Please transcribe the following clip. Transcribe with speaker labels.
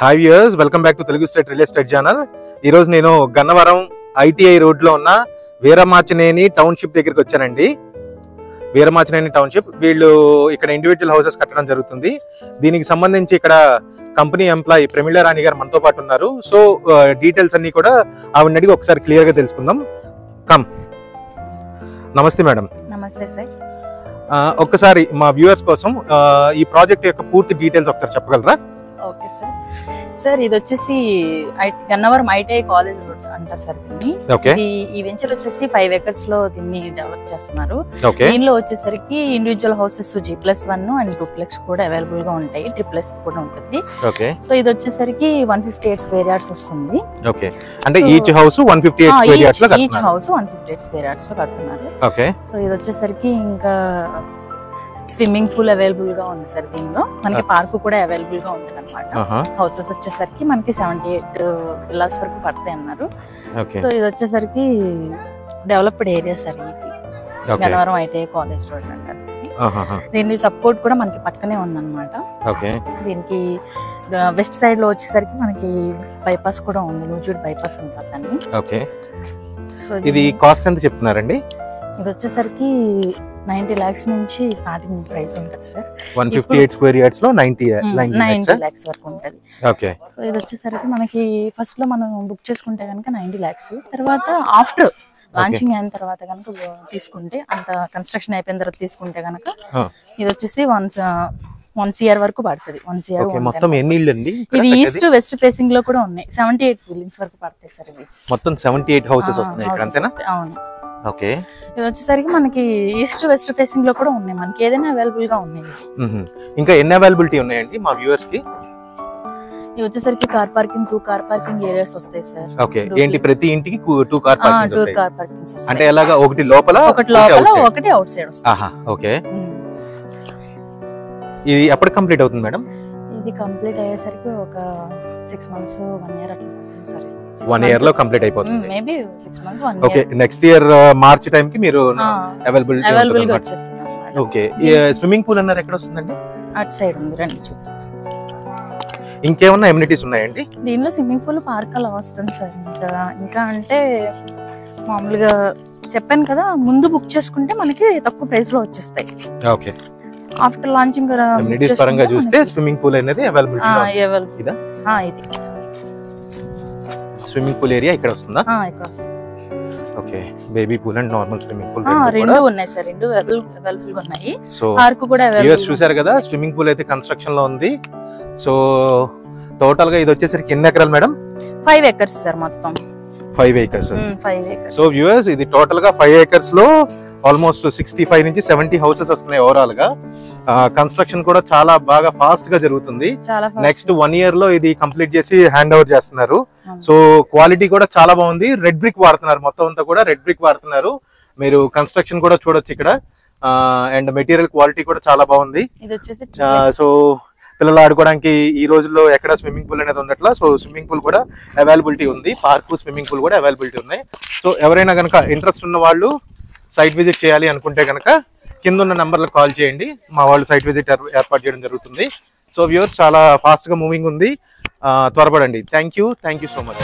Speaker 1: Hi viewers, welcome back to Telugu state real estate channel. ఈరోజు నేను Gannavaram ITI రోడ్లో ఉన్న వీరమాచినేని టౌన్షిప్ దగ్గరికి వచ్చానండి. వీరమాచినేని టౌన్షిప్, వీళ్ళు ఇక్కడ ఇండివిజువల్ హౌసెస్ కట్టడం జరుగుతుంది. దీనికి సంబంధించి ఇక్కడ కంపెనీ ఎంప్లాయీ ప్రమీళ రాణి గారు మనతో పాటు ఉన్నారు. సో డీటెయిల్స్ అన్ని కూడా ఆవిడని అడిగి ఒకసారి క్లియర్ గా తెలుసుకుందాం. కమ్. నమస్తే మేడం.
Speaker 2: నమస్తే సార్.
Speaker 1: ఒక్కసారి మా వ్యూవర్స్ కోసం ఈ ప్రాజెక్ట్ యొక్క పూర్తి డీటెయిల్స్ ఒకసారి చెప్పగలరా?
Speaker 2: Okay sir. సార్ ఇది వచ్చేసి గన్నవరం ITI కాలేజ్ రోడ్స్ అంటారు సార్ దీన్ని. ఈ వెంచర్ వచ్చేసి 5 acres లో దీన్ని డెవలప్ చేస్తున్నారు. దీనిలో వచ్చేసరికి ఇండివిజువల్ హౌసెస్ G+1 అండ్ 2+ కూడా అవైలబుల్ గా ఉంటాయి, 3+ కూడా ఉంటుంది. సో ఇది వచ్చేసరికి 158 square yards వస్తుంది.
Speaker 1: అంటే ఈచ్ హౌస్ 158 square yards లో కడుతున్నారు.
Speaker 2: ఈచ్ హౌస్ 158 square yards లో కడుతున్నారు. సో ఇది వచ్చేసరికి ఇంకా స్విమ్మింగ్ పూల్ అవైలబుల్ గా ఉంది సార్. దీనిలో మనకి పార్క్ కూడా అవైలబుల్ గా ఉంటుంది అనమాట. హౌసెస్ వచ్చేసరికి మనకి 78 villas వరకు పడతాయి అన్నారు. సో ఇది వచ్చేసరికి డెవలప్డ్ ఏరియా సార్. ఇది గన్నవరం ITI కాలేజ్ రోడ్ అంటారు. దీని సపోర్ట్ కూడా మనకి పక్కనే ఉందన్నమాట. దీనికి వెస్ట్ సైడ్ లో వచ్చేసరికి మనకి బైపాస్ కూడా ఉంది, నూజూడ్ బైపాస్ ఉంటుంది. సో
Speaker 1: ఇది కాస్ట్ ఎంత చెప్తున్నారండి?
Speaker 2: ఇది వచ్చేసరికి 90 lakhs నుంచి స్టార్టింగ్ ప్రైస్ ఉంటుంది సార్.
Speaker 1: 158 square yards లో 90
Speaker 2: lakhs వరకు ఉంటుంది. సో ఇది వచ్చేసరికి మనకి ఫస్ట్ లో మనం బుక్ చేసుకుంటే కనుక 90 lakhs, తర్వాత ఆఫ్టర్ లాంచింగ్ అయిన తర్వాత కనుక తీసుకుంటే, అంత కన్స్ట్రక్షన్ అయిపోయిన తర్వాత తీసుకుంటే కనుక ఇది వచ్చేసి 1 year వరకు పడుతుంది. 1 year.
Speaker 1: మొత్తం ఎన్ని ఇళ్ళు అండి?
Speaker 2: ఇది ఈస్ట్ వెస్ట్ ఫేసింగ్ లో కూడా ఉన్నాయి. 78 buildings వరకు పడతాయి సార్. ఇవి
Speaker 1: మొత్తం 78 houses వస్తున్నాయి ఇక్కడ, అంతేనా?
Speaker 2: అవును. ఇది వచ్చేసరికి మనకి ఈస్ట్ వెస్ట్ ఫేసింగ్ లో కూడా ఉన్నాయి, మనకి ఏదైనా అవైలబుల్ గా ఉన్నాయి.
Speaker 1: ఇంకా ఎన్ని అవైలబిలిటీ ఉన్నాయండి మా వ్యూవర్స్ కి?
Speaker 2: ఇది వచ్చేసరికి car parking, 2 car parking areas వస్తాయి సార్.
Speaker 1: ఏంటి ప్రతి ఇంటికి 2 car parkings వస్తాయి?
Speaker 2: 2 car parkings వస్తాయి.
Speaker 1: అంటే ఎలాగా? ఒకటి లోపల ఒకటి
Speaker 2: అవుట్ సైడ్ వస్తాయి.
Speaker 1: ఇది ఎప్పుడు కంప్లీట్ అవుతుంది మేడం?
Speaker 2: ఇది కంప్లీట్ అయ్యేసరికి ఒక 6 months 1 year అట్లా అవుతుంది సార్.
Speaker 1: 1 year లో కంప్లీట్ అయిపోతుంది.
Speaker 2: Maybe 6 months 1 year.
Speaker 1: Okay, next year March time కి మీరు అవైలబుల్
Speaker 2: గా వచ్చేస్తుంది.
Speaker 1: ఓకే, స్విమ్మింగ్ పూల్ అన్నారు, ఎక్కడ వస్తుందండి?
Speaker 2: అట్ సైడ్ ఉంది, రండి చూపిస్తాను.
Speaker 1: ఇంకేమన్నా ఎమ్యూనిటీస్ ఉన్నాయండి
Speaker 2: దీనిలో? స్విమ్మింగ్ పూల్, పార్క్ అలా వస్తుంది సార్. ఇంకా అంటే మామూలుగా చెప్పాను కదా, ముందు బుక్ చేసుకుంటే మనకి తక్కువ ప్రైస్ లో వచ్చేస్తాయి.
Speaker 1: ఓకే,
Speaker 2: ఆఫ్టర్ లాంచింగ్
Speaker 1: ఎమ్యూనిటీస్ పరంగా చూస్తే స్విమ్మింగ్ పూల్ అనేది అవైలబుల్.
Speaker 2: ఇది
Speaker 1: స్విమ్మింగ్ పూల్ ఏరియా ఇక్కడ వస్తుందా?
Speaker 2: ఇక్కడ వస్తుంది.
Speaker 1: Okay, baby pool and normal swimming pool
Speaker 2: రెండు ఉన్నాయి సార్. రెండు అవైలబుల్ గా ఉన్నాయి. పార్క్ కూడా అవైలబుల్.
Speaker 1: చూసారు కదా, స్విమ్మింగ్ పూల్ అయితే కన్స్ట్రక్షన్ లో ఉంది. సో టోటల్ గా ఇది వచ్చేసరికి ఎన్ని ఎకరాలు మేడం?
Speaker 2: 5 acres sir. మొత్తం
Speaker 1: 5 acres.
Speaker 2: 5 acres.
Speaker 1: సో వ్యూవర్స్, ఇది టోటల్ గా 5 acres లో ఆల్మోస్ట్ 65 నుంచి 70 houses వస్తున్నాయి ఓవరాల్ గా. కన్స్ట్రక్షన్ కూడా చాలా బాగా ఫాస్ట్ గా జరుగుతుంది. నెక్స్ట్ 1 year లో ఇది కంప్లీట్ చేసి హ్యాండ్ ఓవర్ చేస్తున్నారు. సో క్వాలిటీ కూడా చాలా బాగుంది. రెడ్ బ్రిక్ వాడుతున్నారు, మొత్తం అంతా కూడా రెడ్ బ్రిక్ వాడుతున్నారు. మీరు కన్స్ట్రక్షన్ కూడా చూడొచ్చు ఇక్కడ. అండ్ మెటీరియల్ క్వాలిటీ కూడా చాలా బాగుంది. సో పిల్లలు ఆడుకోవడానికి ఈ రోజుల్లో ఎక్కడ స్విమ్మింగ్ పూల్ అనేది ఉండట్లా. సో స్విమ్మింగ్ పూల్ కూడా అవైలబిలిటీ ఉంది, పార్క్ స్విమ్మింగ్ పూల్ కూడా అవైలబిలిటీ ఉన్నాయి. సో ఎవరైనా కనుక ఇంట్రెస్ట్ ఉన్న వాళ్ళు సైట్ విజిట్ చేయాలి అనుకుంటే కనుక కింద ఉన్న నంబర్లకు కాల్ చేయండి, మా వాళ్ళు సైట్ విజిట్ ఏర్పాటు చేయడం జరుగుతుంది. సో వ్యూవర్స్, చాలా ఫాస్ట్ గా మూవింగ్ ఉంది, త్వరపడండి. Thank you so much.